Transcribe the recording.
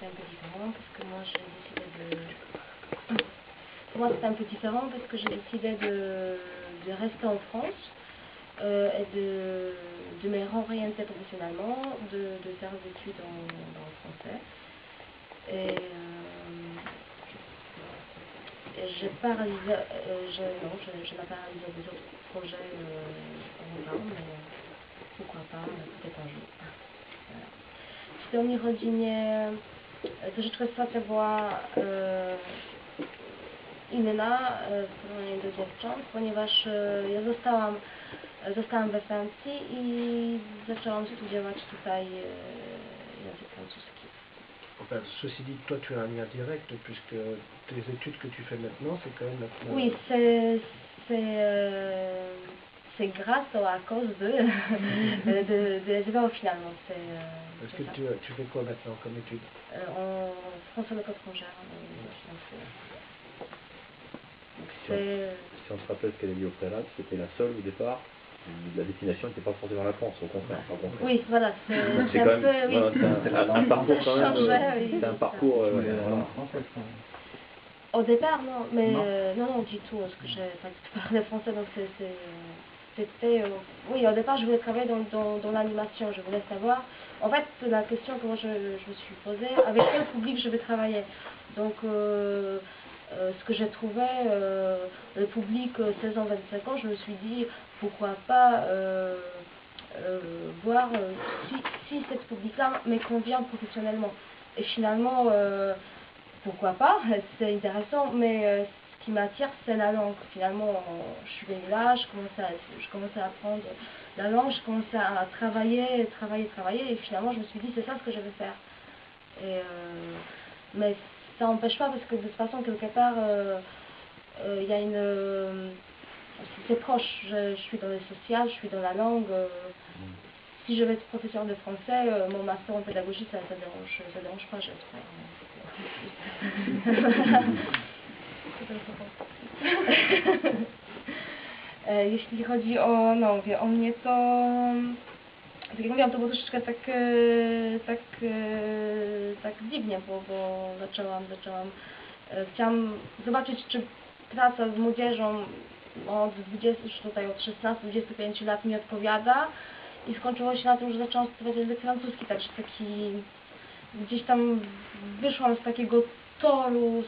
c'est un peu différent parce que moi j'ai décidé de... Pour moi c'est un peu différent parce que j'ai décidé de rester en France et de me réorienter professionnellement, de faire des études en français. Et je n'ai pas réalisé des autres projets européens, mais pourquoi pas, peut-être un jour. W pełni rodzinie też sytuacja była inna w porównaniu do dziewcząt, ponieważ ja zostałam we Francji i zaczęłam studiować tutaj język francuski. Enfin, ceci dit, toi tu as un lien direct puisque tes études que tu fais maintenant, c'est quand même maintenant... Oui, c'est grâce ou à cause de finalement. Est-ce que tu fais quoi maintenant comme études? En français langue étrangère. Si on se rappelle ce qu'elle a dit au préalable, c'était la seule au départ. La destination n'était pas forcément la France, au contraire. Oui, voilà. C'est quand même un parcours quand même. C'est un parcours. Au départ, non, mais non, du tout. Parce que j'ai pas du tout parlé français, donc c'était. Oui, au départ, je voulais travailler dans l'animation. Je voulais savoir. En fait, la question que moi je me suis posée, avec quel public je vais travailler. Donc, ce que j'ai trouvé, le public 16 ans, 25 ans, je me suis dit, pourquoi pas voir si ce public-là me convient professionnellement. Et finalement, pourquoi pas, c'est intéressant, mais ce qui m'attire, c'est la langue. Finalement, je suis venue là, je commençais à apprendre la langue, je commençais à travailler, et finalement, je me suis dit, c'est ça ce que je vais faire. Mais ça n'empêche pas, parce que de toute façon, quelque part, il y a une... c'est proche, je suis dans le social, je suis dans la langue. Si je vais être professeur de français, mon master en pédagogie, ça dérange pas, je vais Jeśli chodzi o mnie, to tak jak mówiłam, to było troszeczkę tak dziwnie, bo chciałam zobaczyć, czy praca z młodzieżą od 16-25 lat mi odpowiada, i skończyło się na tym, że zaczęłam studiować język francuski, także gdzieś tam wyszłam z takiego toru,